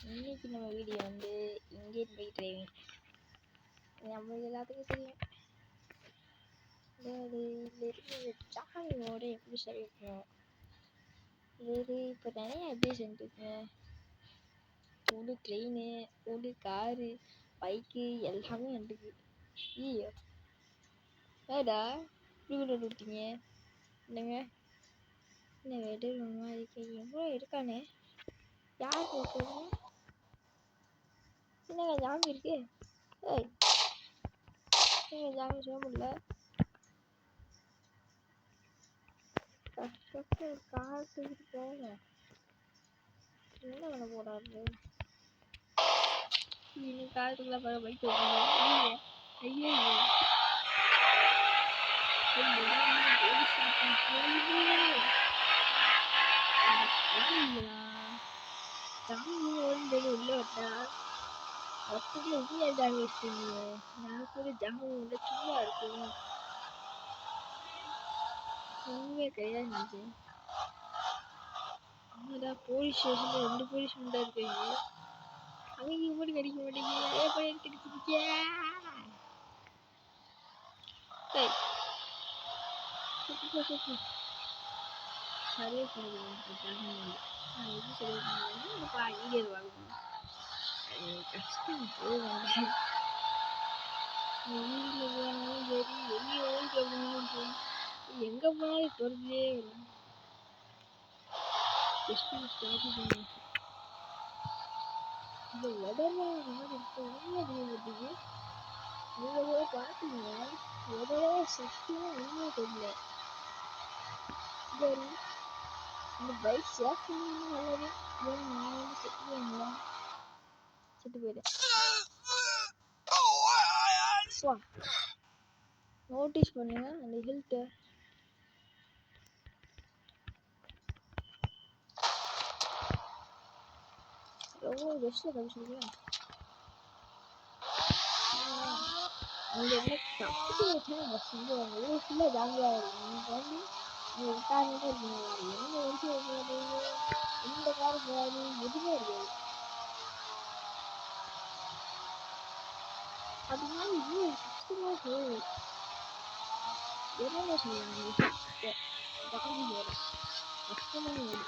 இன்னைக்கு நம்ம வீடியோ வந்து இந்தியன் பைக் டிரைவிங். நம்மளுக்கு எல்லாத்துக்கும் தெரியும். அதாவது இதில் டிராவலிங்கோட எப்படி சொல்லியிருக்கோம். இது இப்போ நிறைய அப்டேஷன் இருக்குங்க. ஒரு ட்ரெயின், ஒரு காரு, பைக்கு எல்லாமே வந்துருக்கு. ஐயோ வேடா இப்படி கொண்டு விட்டீங்க. என்னங்க என்ன வேடு மாதிரி எவ்வளோ இருக்கானே. யார் இருக்கிறது? என்னங்க ஜாமி இருக்கு. ஏய் நீங்கள் ஜாமி சொல்ல முடியல. கஷ்டப்பட்டு ஒரு கார் தூக்கிட்டு போங்க. என்ன பண்ண போறாரு? இன்னும் காருக்குள்ள பைக் வைக்கணும். ஐயோ உள்ள வட்டா மொத்தத்தில் உண்மையா ஜாமி வச்சுட்டீங்க. நான் கூட ஜாமி வந்து சும்மா இருக்கும். உண்மையே கிடையாது நினைச்சேன். என்னடா போலீஸ் ஸ்டேஷன்ல 2 போலீஸ் முண்டா இருக்கீங்க. அவங்க கூட கிடைக்க மாட்டேங்குது. அதே போய் கிடைச்சிருக்கியா? சரியா சொல்லுங்க. எப்படி சொல்லியிருக்காங்க வீடியோ வாங்கணும். கஷ்டம் போவாங்க. வீட்டில் போனாலும் சரி, வெளியே ஊருக்கு போனாலும் சரி, எங்கே போனாலும் பொருளே வரும். இந்த உடனே இப்போ உண்மையாக தெரியல. நீங்கள் கூட பார்த்தீங்க உடனே சத்தியமாக உண்மையாக தெரியல. சரி இந்த பைக் சேஃப் நல்லது. நான் வந்து செத்து போயிட்டேன். நோட்டீஸ் பண்ணுங்க அந்த ஹெல்த்தை. எவ்வளோ பெஸ்ட்டாக கழிச்சுருக்கேன். அங்கே என்ன தப்பு வச்சா சொல்லுவாங்க. ஊர் ஃபுல்லாக ஜாலியாக இருக்கும். நீங்கள் வந்து நீங்கள் உட்காந்துட்டே இருக்கீங்க. எந்த வரைக்கும் இருக்காது, எந்த காரம் போகாது, எதுவுமே இருக்காது. அப்படின்னா இது கஷ்டமாக போகுது. என்னென்ன சொல்லுவாங்க ஜாலி வேறு கஷ்டமான வேறு.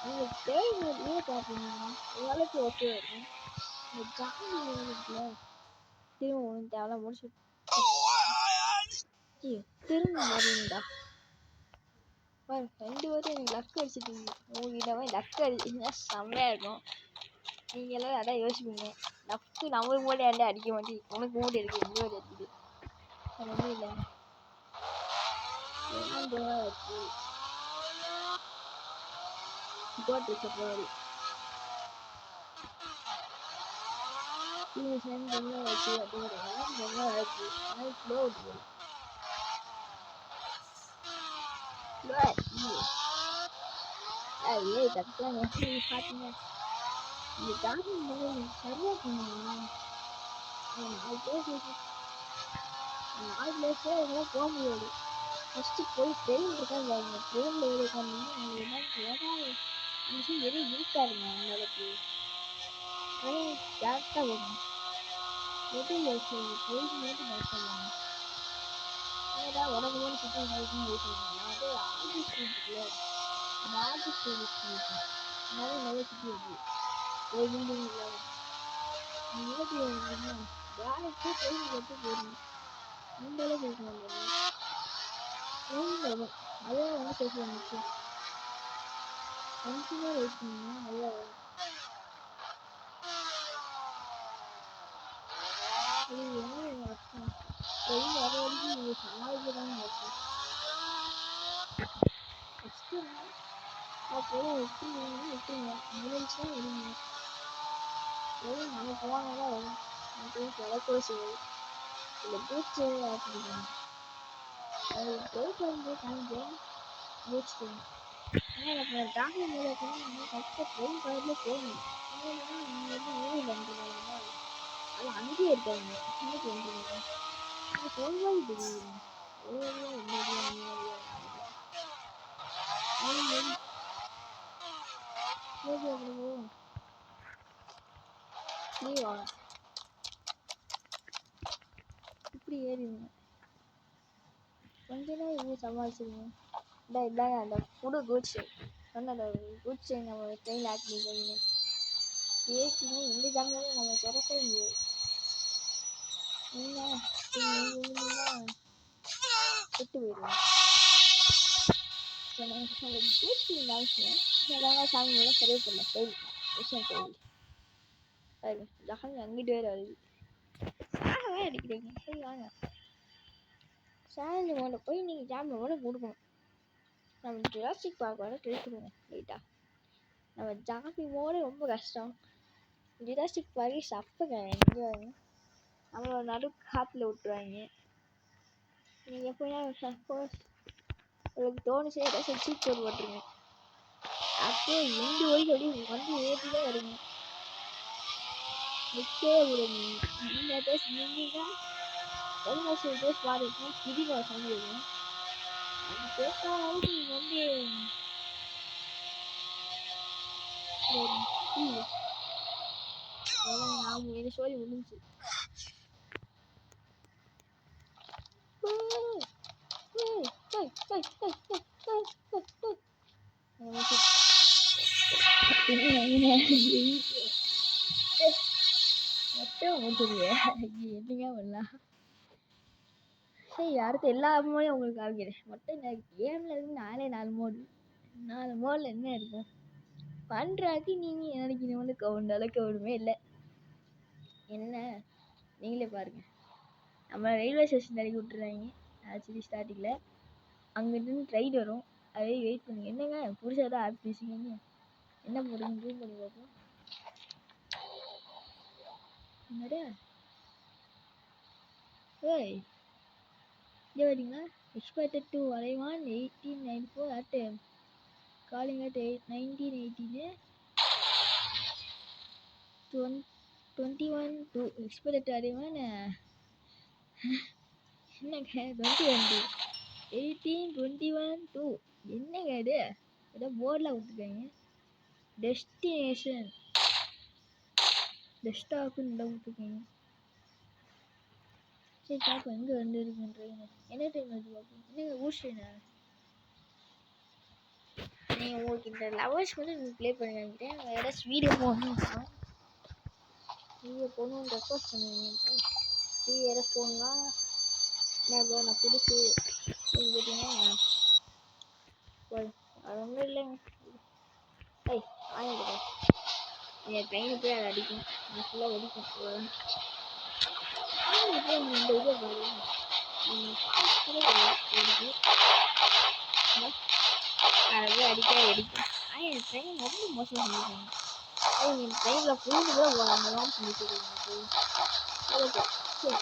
நீங்கள் தேவையே பார்த்தீங்கன்னா ஓரளவுக்கு ஓகே இருக்கும். இந்த ஜாலி வேறு இருக்குல்ல, திரும்ப ஒன்று தேவை முடிச்சு திரும்ப வரீங்கடா பாரு. 2 வாட்டி எனக்கு லக் அடிச்சிட்டீங்க. உங்ககிட்ட போய் லக் அடிச்சிங்கன்னா செம்மையாக இருக்கும். நீங்கள் எல்லாம் அதான் யோசிப்பீங்க, லக்கு நம்மளுக்கு மட்டும் ஏன்டா அடிக்க மாட்டேங்குது, உனக்கு மூடி இருக்குது, இங்கே ஒரு அடிக்குது. அது ஒன்றும் இல்லை. வச்சு போட்டு வச்சுருப்பாரு. வச்சு அப்படிங்கிறதுனால ஆச்சு. ஆனால் ஸ்லோ ஓட்டு ஏய் கரெக்டாக பார்த்தீங்க. இந்த ஜாதி சரியாக பண்ணுங்க. 4 பிளேஸில் இதெல்லாம் போக முடியாது. ஃபஸ்ட்டு போய் ட்ரெயின் இருக்கான்னு பாருங்க. ட்ரெயினில் ஏறி உட்காந்தீங்கன்னா உங்களுக்கு என்ன ஏதாவது விஷயம் எதுவும் இருக்காதுங்க. அந்தளவுக்கு ட்ரெயின் டேரெக்டாக போகணும். எதுவும் யோசிச்சு ட்ரெயின் மட்டும் டேரெக்டாக போகணும். ஏன்னா உடம்பு கூட சுற்றி இருக்குன்னு யோசிச்சுருக்கேன். நான் வந்து ஆர்டிஸ்ட் இருக்குல்ல, அந்த ஆர்டிஸ்ட் இருக்கேன். நிறைய சுற்றி இருக்குது. ஒரு பில்டிங் இல்லை இருபத்தி ஏழுனா டேரெக்டாக ட்ரெயின் எடுத்து போயிடணும். இந்த அளவுக்கு இருக்கணும். ட்ரெயின் வரும், அதான் வந்து சேர்த்து முக்கியம். கண்டிப்பாக வெயிட் பண்ணிங்கன்னா நல்லா வரும். இது என்ன கஷ்டம், ட்ரெயின் வர வரைக்கும் நீங்கள் சமாளிக்கிறாங்க கஷ்டம். கஷ்டம் அப்போதான் விட்டுருங்க. முடிஞ்சா விடுங்க. ட்ரெயின் நம்ம போனால்தான் வரும். ட்ரெயின் கிடக்கூட செய்யாது. இல்லை பூச்சி ஆக்கிடுவாங்க. அது போயிட்டு வந்து காமிக்க முடிச்சுக்கோங்க. ஆனால் நம்ம டிராஃபிக் மேலே போனால் ஃபஸ்ட்டு ட்ரெயின் பக்கத்துலேயே போகணும். ஏன்னா நீங்கள் வந்து ஊரில் வந்துருக்காங்க, அது அங்கேயே இருக்காங்க. இன்னைக்கு வந்துருங்க நீங்கள் சொல்லுவாங்க தெரியுங்க. ஒரு வழியாக இந்த வழியாக அந்த வழியாக போகும். இப்படி வாங்க, இப்படி ஏறிடுங்க. கொஞ்ச நேரம் இங்கே சமாளிச்சிருங்க. இதாங்க அந்த புது குட்ஸ் சொன்ன அந்த குட்ஸ் நம்ம ட்ரெயின் ஆட் பண்ணிக்கிறீங்க. ஏசிங்க இந்த ஜாமியில் நம்ம திறக்கவே முடியாது. என்ன விட்டு போயிடுவோம். பூச்சி இந்த அவசியம் அதாங்க சாமியோட சரிவு பண்ண ஃபெயில் விஷயம் ஃபெயில். பாருங்க ஜஹன் அங்கிட்டு வேறு வருது. சாகவே அடிக்கிறீங்க. சரி வாங்க சேலஞ்சு மோட போய் நீங்கள் ஜாமில் கூட கொடுக்கணும். நம்ம ஜுராசிக் பார்க்கோட ட்ரை பண்ணுவோம் லைட்டாக. நம்ம ஜாமி மோட ரொம்ப கஷ்டம். ஜுராசிக் பார்க்க சப்பங்க எங்கே நம்மளோட நடு காற்றுல விட்டுருவாங்க. நீங்கள் எப்போயா சப்போஸ் உங்களுக்கு தோணுச்சு ஏதாச்சும் சீட் போட்டு போட்டுருங்க. அப்போ எந்த ஒளி சொல்லி வந்து ஏற்றிதான் வருங்க. நிற்கவே விடுங்க. நீங்கள் பேச நின்றீங்கன்னா எல்மாசி பேச பாருங்க திடீர்னு ஒரு சண்டை இருக்கும். அது கேட்காவது நீங்கள் வந்து நான் என்ன சொல்லி முடிஞ்சு என்னங்க பண்ணலாம். சரி அடுத்து எல்லா மோடையும் உங்களுக்கு காமிக்கிறேன். மொத்தம் இந்த கேமில் இருக்கு 4 மோடு. 4 மோடில் என்ன இருக்கும் பண்ணுறாக்கு நீங்கள் நினைக்கிறீங்க வந்து கவுண்டால கவுண்டுமே இல்லை. என்ன நீங்களே பாருங்கள். நம்ம ரயில்வே ஸ்டேஷன் இறக்கி விட்டுறாங்க ஆக்சுவலி ஸ்டார்டிங்கில். அங்கிட்டு ட்ரெயின் வரும். அதே வெயிட் பண்ணுங்க. என்னங்க புதுசாக தான் ஆப் பேசுங்க. என்ன போடுறீங்க ப்ரூவ் பண்ணி பார்ப்போம். என்னடா ஏய் இங்கே வரீங்களா? Expected to arrive 1894 at calling at 1918 21 2 expected to arrive என்னங்க 21 1821 2 என்னங்க இது ஏதோ போர்டில் விட்டுருக்காங்க. டெஸ்டினேஷன் டெஸ்டாப்புன்னு இடம் விட்டுருக்காங்க. சரி பார்ப்போம் எங்கே வந்துருக்குன்னு ட்ரெயின். என்ன ட்ரெயின் வந்து பார்ப்போம். என்னங்க ஊர் ட்ரெயினா? நீங்கள் உங்களுக்கு இந்த லவர்ஸ் வந்து நீங்கள் ப்ளே பண்ணி காமிக்கிறேன். ஏதாச்சும் வீடியோ போகணும்னா வீடியோ போகணுன்னு ரெக்வஸ்ட் பண்ணுவீங்க. வீடியோ ஏதாச்சும் போகணுன்னா என்ன ப்ரோ நான் புதுசு அப்படின்னு கேட்டிங்கன்னா அது ஒன்றும் இல்லைங்க. ஏய் வாங்கிட்டு என் ட்ரெயினு போய் அதை அடிக்கும். நான் ஃபுல்லாக வெடிக்கும். இந்த இதை பாருங்க அதை போய் அடிக்க வெடிக்கும். என் ட்ரெயின் ரொம்ப மோசம் பண்ணிருக்காங்க. என் ட்ரெயினில் புரிஞ்சு கூட போகாமல் சொல்லிட்டு சரி